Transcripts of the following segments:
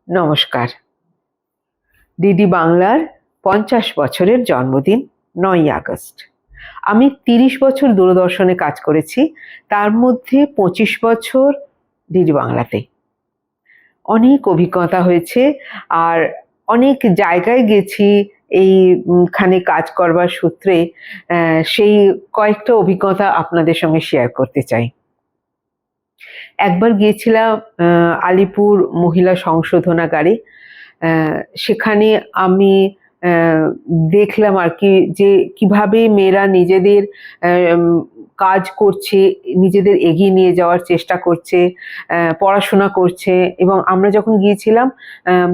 নমস্কার। ডিডি বাংলার ৫০ বছরের জন্মদিন ৯ই আগস্ট। আমি ৩০ বছর দূরদর্শনে কাজ করেছি, তার মধ্যে ২৫ বছর ডিডি বাংলাতে। অনেক অভিজ্ঞতা হয়েছে আর অনেক জায়গায় গেছি এইখানে কাজ করবার সূত্রে। সেই কয়েকটা অভিজ্ঞতা আপনাদের সঙ্গে শেয়ার করতে চাই। একবার গিয়েছিলাম আলিপুর মহিলা সংশোধনাগারে। সেখানে আমি দেখলাম আর কি যে কিভাবে মেয়েরা নিজেদের কাজ করছে, নিজেদের এগিয়ে নিয়ে যাওয়ার চেষ্টা করছে, পড়াশোনা করছে। এবং আমরা যখন গিয়েছিলাম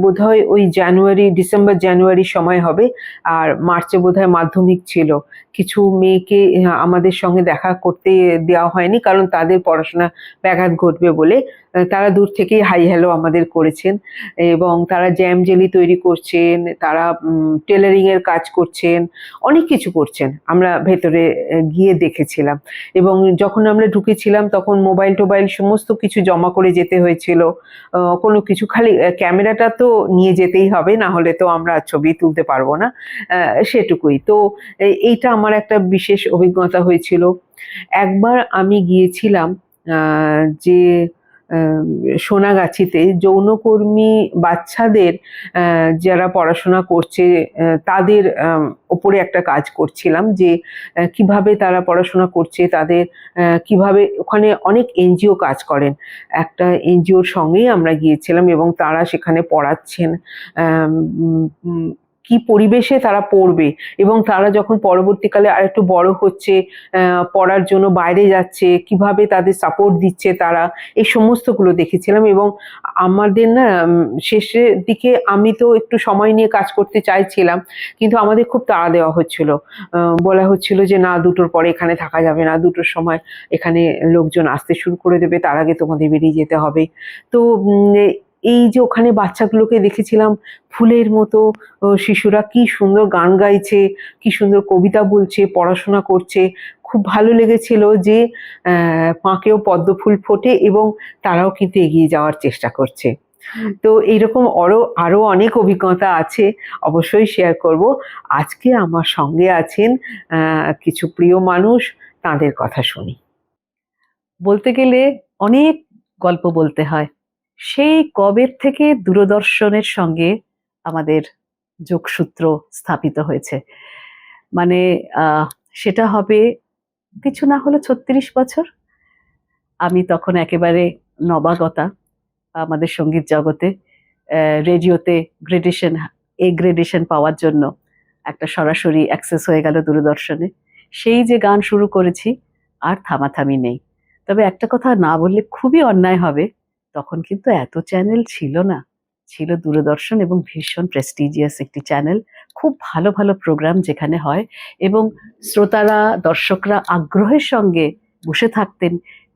বোধহয় ওই ডিসেম্বর জানুয়ারি সময় হবে, আর মার্চে বোধহয় মাধ্যমিক ছিল। কিছু মেয়েকে আমাদের সঙ্গে দেখা করতে দেওয়া হয়নি, কারণ তাদের পড়াশোনা ব্যাঘাত ঘটবে বলে। তারা দূর থেকেই হাই হ্যালো আমাদের করেছেন, এবং তারা জ্যাম জেলি তৈরি করছেন, তারা টেলারিং এর কাজ করছেন, অনেক কিছু করছেন। আমরা ভেতরে গিয়ে দেখেছিলাম। এবং যখন আমরা ঢুকেছিলাম তখন মোবাইল টোবাইল সমস্ত কিছু জমা করে যেতে হয়েছিল। কোনো কিছু, খালি ক্যামেরাটা তো নিয়ে যেতেই হবে, না হলে তো আমরা ছবি তুলতে পারবো না। সেটুকুই তো। এইটা আমার একটা বিশেষ অভিজ্ঞতা হয়েছিল। একবার আমি গিয়েছিলাম যে সোনাগাছিতে যৌনকর্মী বাচ্চাদের যারা পড়াশোনা করছে তাদের ওপরে একটা কাজ করছিলাম, যে কিভাবে তারা পড়াশোনা করছে, তাদের কিভাবে ওখানে অনেক এনজিও কাজ করেন। একটা এনজিওর সঙ্গেই আমরা গিয়েছিলাম এবং তারা সেখানে পড়াচ্ছেন কি পরিবেশে তারা পড়বে, এবং তারা যখন পরবর্তীকালে আর একটু বড় হচ্ছে, পড়ার জন্য বাইরে যাচ্ছে, কিভাবে তাদের সাপোর্ট দিচ্ছে তারা, এই সমস্তগুলো দেখেছিলাম। এবং আমাদের না শেষের দিকে আমি তো একটু সময় নিয়ে কাজ করতে চাইছিলাম, কিন্তু আমাদের খুব তাড়া দেওয়া হচ্ছিল। বলা হচ্ছিল যে না, ২টোর পরে এখানে থাকা যাবে না, ২টোর সময় এখানে লোকজন আসতে শুরু করে দেবে, তার আগে তোমাদের বেরিয়ে যেতে হবে। তো এই যে ওখানে বাচ্চাগুলোকে দেখেছিলাম, ফুলের মতো শিশুরা কি সুন্দর গান গাইছে, কি সুন্দর কবিতা বলছে, পড়াশোনা করছে। খুব ভালো লেগেছিল যে পাঁকেও পদ্ম ফুল ফোটে এবং তারাও কিন্তু এগিয়ে যাওয়ার চেষ্টা করছে। তো এইরকম আরো অনেক অভিজ্ঞতা আছে, অবশ্যই শেয়ার করব। আজকে আমার সঙ্গে আছেন কিছু প্রিয় মানুষ, তাদের কথা শুনি। বলতে গেলে অনেক গল্প বলতে হয়। সেই কবের থেকে দূরদর্শনের সঙ্গে আমাদের যোগসূত্র স্থাপিত হয়েছে। মানে সেটা হবে কিছু না হলো ৩৬ বছর। আমি তখন একেবারে নবাগতা আমাদের সঙ্গীত জগতে। রেডিওতে গ্রেডেশন পাওয়ার জন্য একটা সরাসরি অ্যাক্সেস হয়ে গেল দূরদর্শনে। সেই যে গান শুরু করেছি, আর থামাথামি নেই। তবে একটা কথা না বললে খুবই অন্যায় হবে, তখন কিন্তু এত চ্যানেল ছিল না। ছিল দূরদর্শন এবং ভীষণ প্রেস্টিজিয়াস একটি চ্যানেল, খুব ভালো ভালো প্রোগ্রাম যেখানে হয়, এবং শ্রোতারা, দর্শকরা আগ্রহের সঙ্গে বসে থাকতেন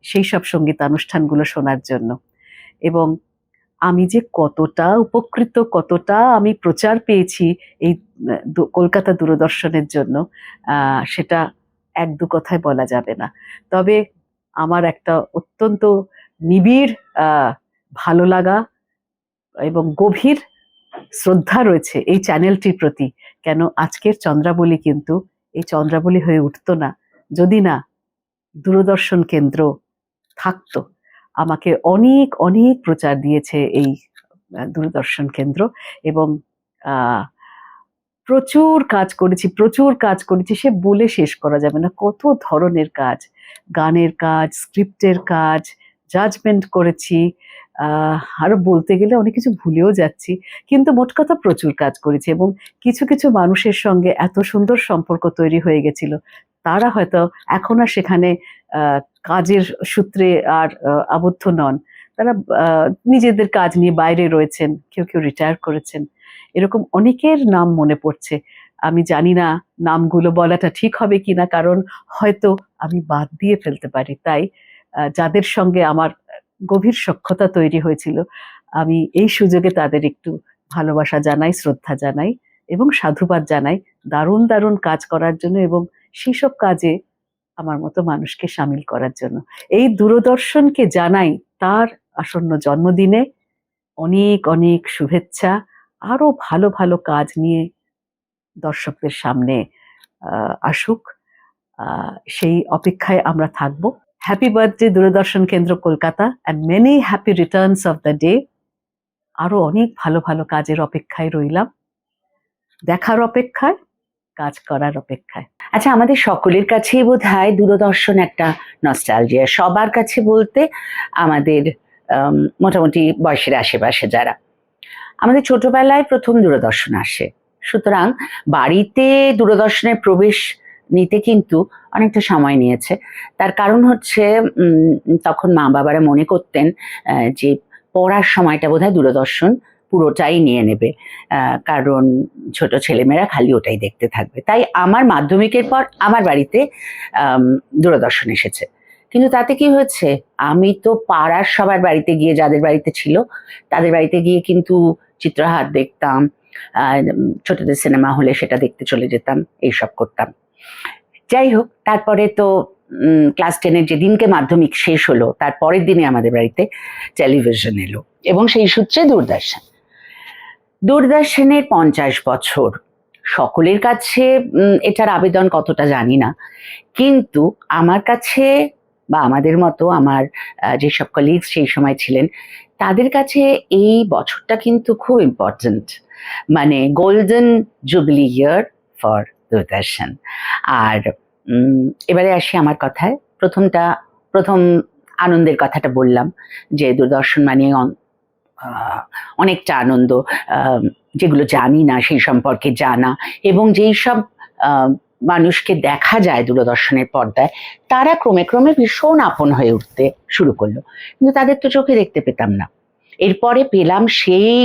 সেই সব সঙ্গীতানুষ্ঠানগুলো শোনার জন্য। এবং আমি যে কতটা উপকৃত, কতটা আমি প্রচার পেয়েছি এই কলকাতা দূরদর্শনের জন্য, সেটা এক দু কথায় বলা যাবে না। তবে আমার একটা অত্যন্ত নিবিড় ভালো লাগা এবং গভীর শ্রদ্ধা রয়েছে এই চ্যানেলটির প্রতি। কেন আজকের চন্দ্রাবলী কিন্তু এই চন্দ্রাবলী হয়ে উঠতো না যদি না দূরদর্শন কেন্দ্র থাকতো। আমাকে অনেক অনেক প্রচার দিয়েছে এই দূরদর্শন কেন্দ্র, এবং প্রচুর কাজ করেছি, সে বলে শেষ করা যাবে না। কত ধরনের কাজ, গানের কাজ, স্ক্রিপ্টের কাজ, জাজমেন্ট করেছি, আরো বলতে গেলে অনেক কিছু ভুলেও যাচ্ছি, কিন্তু মোট কথা প্রচুর কাজ করেছি। এবং কিছু কিছু মানুষের সঙ্গে এত সুন্দর সম্পর্ক তৈরি হয়ে গেছিল, তারা হয়তো এখন আর সেখানে কাজের সূত্রে আর আবদ্ধ নন। তারা নিজেদের কাজ নিয়ে বাইরে রয়েছেন, কেউ কেউ রিটায়ার করেছেন। এরকম অনেকের নাম মনে পড়ছে। আমি জানি না নামগুলো বলাটা ঠিক হবে কিনা, কারণ হয়তো আমি বাদ দিয়ে ফেলতে পারি। তাই যাদের সঙ্গে আমার গভীর সখ্যতা তৈরি হয়েছিল, আমি এই সুযোগে তাদের একটু ভালোবাসা জানাই, শ্রদ্ধা জানাই এবং সাধুবাদ জানাই দারুণ দারুণ কাজ করার জন্য, এবং সেসব কাজে আমার মতো মানুষকে সামিল করার জন্য। এই দূরদর্শনকে জানাই তার আসন্ন জন্মদিনে অনেক অনেক শুভেচ্ছা। আরো ভালো ভালো কাজ নিয়ে দর্শকদের সামনে আসুক, সেই অপেক্ষায় আমরা থাকব। হ্যাপি বার্থডে দূরদর্শন কেন্দ্র Kolkata, and many happy Returns of the day. আরো অনেক ভালো ভালো কাজের অপেক্ষায় রইলাম, দেখার অপেক্ষায়, কাজ করার অপেক্ষায়। আচ্ছা, আমাদের সকলের কাছেই বোধহয় দূরদর্শন একটা নস্টালজিয়া, সবার কাছে বলতে আমাদের মোটামুটি বয়সের আশেপাশে যারা, আমাদের ছোটবেলায় প্রথম দূরদর্শন আসে, সুতরাং বাড়িতে দূরদর্শনের প্রবেশ নিতে কিন্তু অনেকটা সময় নিয়েছে। তার কারণ হচ্ছে তখন মা বাবারা মনে করতেন যে পড়ার সময়টা বোধহয় দূরদর্শন পুরোটাই নিয়ে নেবে, কারণ ছোট ছেলেমেয়েরা খালি ওটাই দেখতে থাকবে। তাই আমার মাধ্যমিকের পর আমার বাড়িতে দূরদর্শন এসেছে। কিন্তু তাতে কি হয়েছে, আমি তো পাড়ার সবার বাড়িতে গিয়ে, যাদের বাড়িতে ছিল তাদের বাড়িতে গিয়ে কিন্তু চিত্রহার দেখতাম, ছোটদের সিনেমা হলে সেটা দেখতে চলে যেতাম, এইসব করতাম। যাই হোক, তারপরে তো ক্লাস 10-এর যেদিনকে মাধ্যমিক শেষ হলো তার পরের দিনে আমাদের বাড়িতে টেলিভিশন এলো, এবং সেই সূত্রে দূরদর্শন। দূরদর্শনের 50 বছর সকলের কাছে এটার আবেদন কতটা জানি না, কিন্তু আমার কাছে বা আমাদের মতো আমার যেসব কলিগস সেই সময় ছিলেন তাদের কাছে এই বছরটা কিন্তু খুব ইম্পর্টেন্ট, মানে গোল্ডেন জুবিলি ইয়ার ফর দূরদর্শন। আর এবারে আসি আমার কথায়। প্রথম আনন্দের কথাটা বললাম যে দূরদর্শন মানে অনেকটা আনন্দ, যেগুলো জানি না সেই সম্পর্কে জানা, এবং যেই সব মানুষকে দেখা যায় দূরদর্শনের পর্দায় তারা ক্রমে ক্রমে ভীষণ আপন হয়ে উঠতে শুরু করলো, কিন্তু তাদের তো চোখে দেখতে পেতাম না। এরপরে পেলাম সেই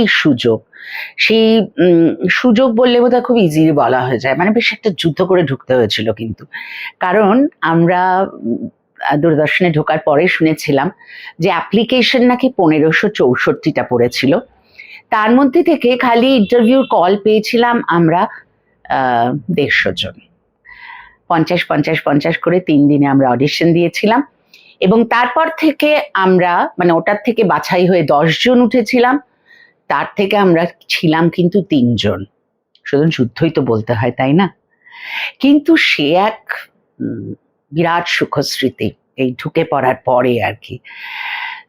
সুযোগ বললে বোধহয় খুব ইজি বলা হয়ে যায়, মানে বেশ একটা যুদ্ধ করে ঢুকতে হয়েছিল কিন্তু, কারণ আমরা দূরদর্শনে ঢোকার পরে শুনেছিলাম যে অ্যাপ্লিকেশন নাকি 1564টা পড়েছিল, তার মধ্যে থেকে খালি ইন্টারভিউর কল পেয়েছিলাম আমরা 150 জন। 50 করে 3 দিনে আমরা অডিশন দিয়েছিলাম, এবং তারপর থেকে আমরা, মানে ওটার থেকে বাছাই হয়ে 10 জন উঠেছিলাম, তার থেকে আমরা ছিলাম কিন্তু 3 জন। শুধু যুদ্ধই তো বলতে হয়, তাই না? কিন্তু সে এক বিরাট সুখস্মৃতি এই ঢুকে পড়ার পরে আর কি।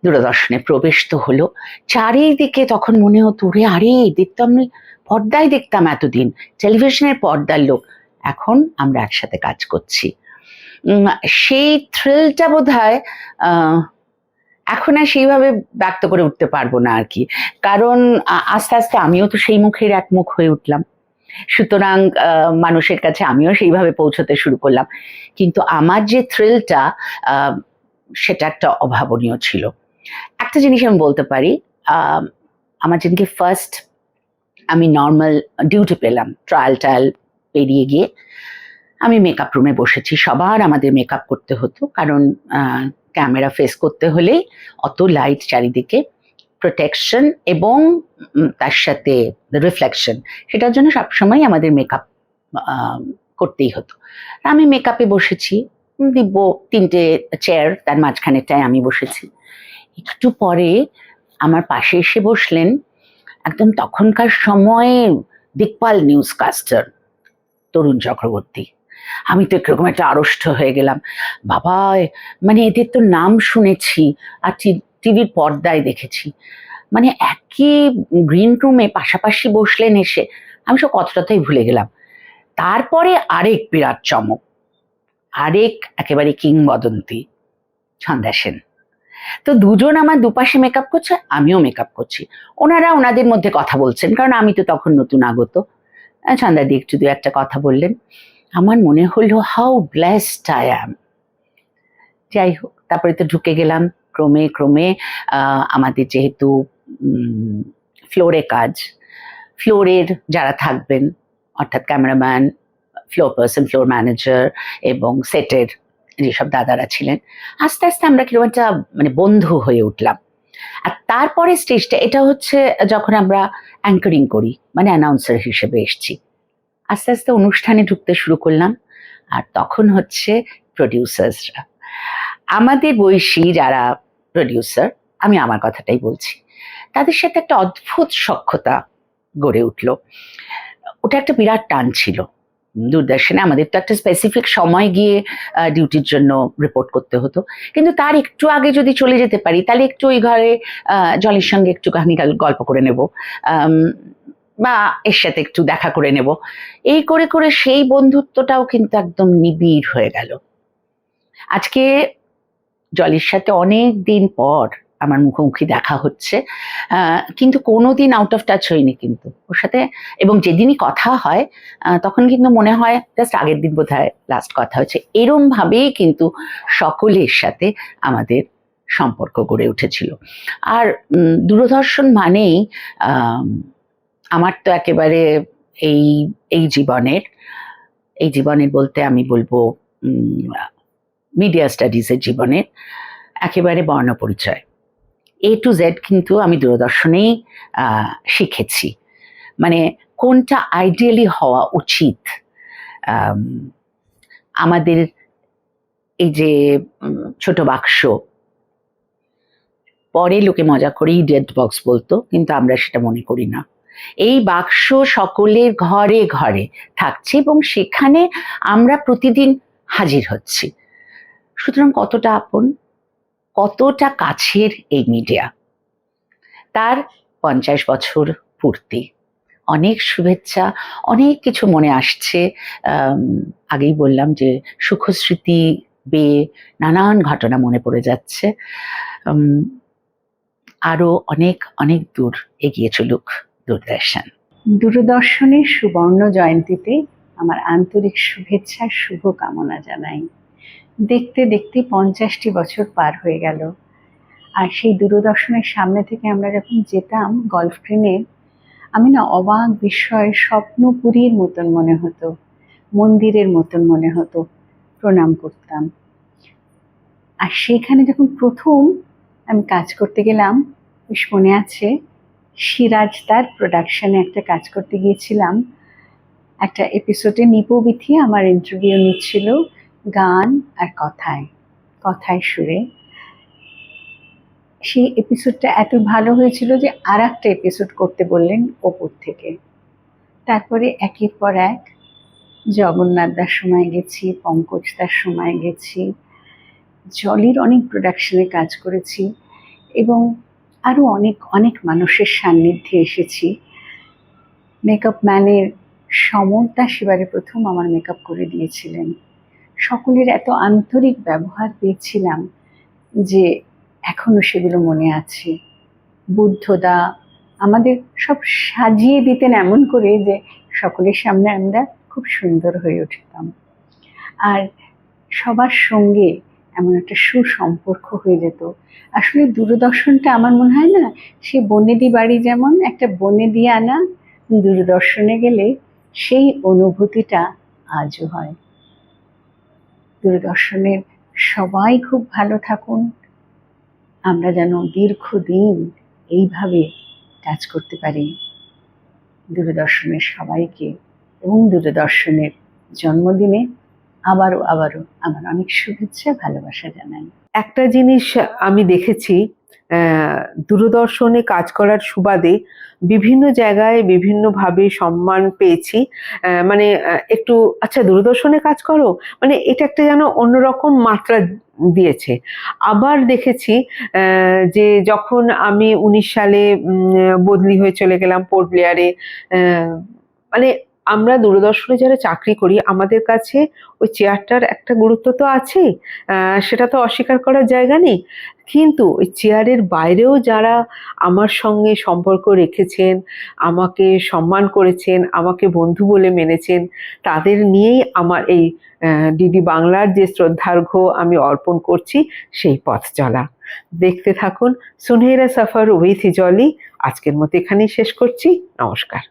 দূরদর্শনে প্রবেশ তো হলো, চারিদিকে তখন মনে হতো রে আরে এদের তো আমি পর্দায় দেখতাম এতদিন, টেলিভিশনের পর্দার লোক, এখন আমরা একসাথে কাজ করছি। সেই থ্রিলটা বোধহয় এখন আর সেইভাবে ব্যক্ত করে উঠতে পারবো না আর কি, কারণ আস্তে আস্তে আমিও তো সেই মুখের এক মুখ হয়ে উঠলাম, সুতরাং মানুষের কাছে আমিও সেইভাবে পৌঁছতে শুরু করলাম। কিন্তু আমার যে থ্রিলটা সেটা একটা অভাবনীয় ছিল। একটা জিনিস আমি বলতে পারি, আমার যেদিনকে ফার্স্ট আমি নর্মাল ডিউটি পেলাম, ট্রায়াল পেরিয়ে গিয়ে আমি মেকআপ রুমে বসেছি। সবার আমাদের মেকআপ করতে হতো, কারণ ক্যামেরা ফেস করতে হলেই অত লাইট চারিদিকে, প্রোটেকশন এবং তার সাথে রিফ্লেকশন, সেটার জন্য সবসময় আমাদের মেকআপ করতেই হতো। আমি মেকআপে বসেছি, দিব্য 3টে চেয়ার, তার মাঝখানেরটায় আমি বসেছি। একটু পরে আমার পাশে এসে বসলেন একদম তখনকার সময়ে দিকপাল নিউজকাস্টার তরুণ চক্রবর্তী। আমি তো এরকম একটা আড়ষ্ট হয়ে গেলাম, বাবা মানে এদের তো নাম শুনেছি আর টিভির পর্দায় দেখেছি, মানে একই গ্রিন রুমে পাশাপাশি বসলেন এসে, আমি সব কথাটাই ভুলে গেলাম। তারপরে আরেক বিরাট চমক, আরেক একেবারে কিংবদন্তি, ছন্দা সেন। তো দুজন আমার দুপাশে মেকআপ করছে, আমিও মেকআপ করছি, ওনারা ওনাদের মধ্যে কথা বলছেন, কারণ আমি তো তখন নতুন আগত। ছন্দাদি একটু দু একটা কথা বললেন, আমার মনে হলো হাউ ব্লেসড আই অ্যাম। যাই হোক, তারপরে তো ঢুকে গেলাম ক্রমে ক্রমে। আমাদের যেহেতু ফ্লোরে কাজ, ফ্লোরের যারা থাকবেন অর্থাৎ cameraman, floor person, floor manager এবং সেটের যেসব দাদারা ছিলেন, আস্তে আস্তে আমরা কিরকম একটা মানে বন্ধু হয়ে উঠলাম। আর তারপরে স্টেজটা, এটা হচ্ছে যখন আমরা অ্যাঙ্কারিং করি, মানে অ্যানাউন্সার হিসেবে এসছি, আস্তে আস্তে অনুষ্ঠানে ঢুকতে শুরু করলাম। আর তখন হচ্ছে প্রডিউসার্সরা, আমাদের বয়সী যারা প্রডিউসার, আমি আমার কথাটাই বলছি, তাদের সাথে একটা অদ্ভুত সখ্যতা গড়ে উঠলো। ওটা একটা বিরাট টান ছিল। দূরদর্শনে আমাদের তো একটা স্পেসিফিক সময় গিয়ে ডিউটির জন্য রিপোর্ট করতে হতো, কিন্তু তার একটু আগে যদি চলে যেতে পারি তাহলে একটু ওই ঘরে জলির সঙ্গে একটুখানি গল্প করে নেব, বা এর সাথে একটু দেখা করে নেব, এই করে করে সেই বন্ধুত্বটাও কিন্তু একদম নিবিড় হয়ে গেল। আজকে জলির সাথে অনেক দিন পর আমার মুখোমুখি দেখা হচ্ছে, কিন্তু কোনোদিন আউট অফ টাচ হয়নি কিন্তু ওর সাথে। এবং যেদিনই কথা হয় তখন কিন্তু মনে হয় জাস্ট আগের দিন বোধহয় লাস্ট কথা হচ্ছে, এরম ভাবেই কিন্তু সকলের সাথে আমাদের সম্পর্ক গড়ে উঠেছিল। আর দূরদর্শন মানেই আমার তো একেবারে এই এই জীবনের বলতে আমি বলবো মিডিয়া স্টাডিজের জীবনের একেবারে বর্ণপরিচয়। A to Z কিন্তু আমি দূরদর্শনেই শিখেছি, মানে কোনটা আইডিয়ালি হওয়া উচিত। আমাদের এই যে ছোট বাক্স, পরে লোকে মজা করেই ডেড বক্স বলতো, কিন্তু আমরা সেটা মনে করি না। এই বাক্স সকলের ঘরে ঘরে থাকছে এবং সেখানে আমরা প্রতিদিন হাজির হচ্ছি। সুতরাং কতটা আপন, কতটা কাছের এই মিডিয়া। তার 50 বছর পূর্তি, অনেক শুভেচ্ছা, অনেক কিছু মনে আসছে। আগেই বললাম যে সুখস্মৃতি বেয়ে নানান ঘটনা মনে পড়ে যাচ্ছে। আরো অনেক অনেক দূর এগিয়ে চলুক দূরদর্শন। দূরদর্শনের সুবর্ণ জয়ন্তীতে আমার আন্তরিক শুভেচ্ছা, শুভকামনা জানাই। দেখতে দেখতে 50টি বছর পার হয়ে গেল। আর সেই দূরদর্শনের সামনে থেকে আমরা যখন যেতাম গল্ফ ট্রেনে, আমি না অবাক বিস্ময়, স্বপ্নপুরীর মতন মনে হতো, মন্দিরের মতন মনে হতো, প্রণাম করতাম। আর সেইখানে যখন প্রথম আমি কাজ করতে গেলাম, বেশ মনে আছে, সিরাজ তার প্রোডাকশনে একটা কাজ করতে গিয়েছিলাম। একটা এপিসোডে নিপবিথি আমার ইন্টারভিউ নিচ্ছিল গান আর কথায় সুরে। সেই এপিসোডটা এত ভালো হয়েছিল যে আর একটা এপিসোড করতে বললেন ওপর থেকে। তারপরে একের পর এক জগন্নাথ দার সময় গেছি, পঙ্কজ দার সময় গেছি, জলির অনেক প্রোডাকশনে কাজ করেছি এবং আরও অনেক অনেক মানুষের সান্নিধ্যে এসেছি। মেকআপ ম্যানের সমরদা সেবারে প্রথম আমার মেকআপ করে দিয়েছিলেন। সকলের এত আন্তরিক ব্যবহার পেয়েছিলাম যে এখনো সেগুলো মনে আছে। বুদ্ধদা আমাদের সব সাজিয়ে দিতেন এমন করে যে সকলের সামনে আমরা খুব সুন্দর হয়ে উঠতাম। আর সবার সঙ্গে এমন একটা সুসম্পর্ক হয়ে যেত। আসলে দূরদর্শনটা আমার মনে হয় না, সে বনেদি বাড়ি যেমন একটা বনেদি আনা, দূরদর্শনে গেলে সেই অনুভূতিটা আজও হয়। দূরদর্শনের সবাই খুব ভালো থাকুন, আমরা যেন দীর্ঘদিন এইভাবে কাজ করতে পারি। দূরদর্শনের সবাইকে এবং দূরদর্শনের জন্মদিনে আবারও আমার অনেক শুভেচ্ছা, ভালোবাসা জানাই। একটা জিনিস আমি দেখেছি, দূরদর্শনে কাজ করার সুবাদে বিভিন্ন জায়গায় বিভিন্নভাবে সম্মান পেয়েছি। মানে একটু আচ্ছা দূরদর্শনে কাজ করো, মানে এটা একটা যেন অন্যরকম মাত্রা দিয়েছে। আবার দেখেছি যে যখন আমি 19 সালে বদলি হয়ে চলে গেলাম পোর্ট ব্লেয়ারে, মানে আমরা দূরদর্শনে যারা চাকরি করি আমাদের কাছে ওই চেয়ারটার একটা গুরুত্ব তো আছেই, সেটা তো অস্বীকার করার জায়গা নেই। কিন্তু ওই চেয়ারের বাইরেও যারা আমার সঙ্গে সম্পর্ক রেখেছেন, আমাকে সম্মান করেছেন, আমাকে বন্ধু বলে মেনেছেন, তাদের নিয়েই আমার এই ডিডি বাংলার যে শ্রদ্ধার্ঘ্য আমি অর্পণ করছি সেই পথ চলা। দেখতে থাকুন সুনহেরা সফর উইথ জলি। আজকের মতো এখানেই শেষ করছি। নমস্কার।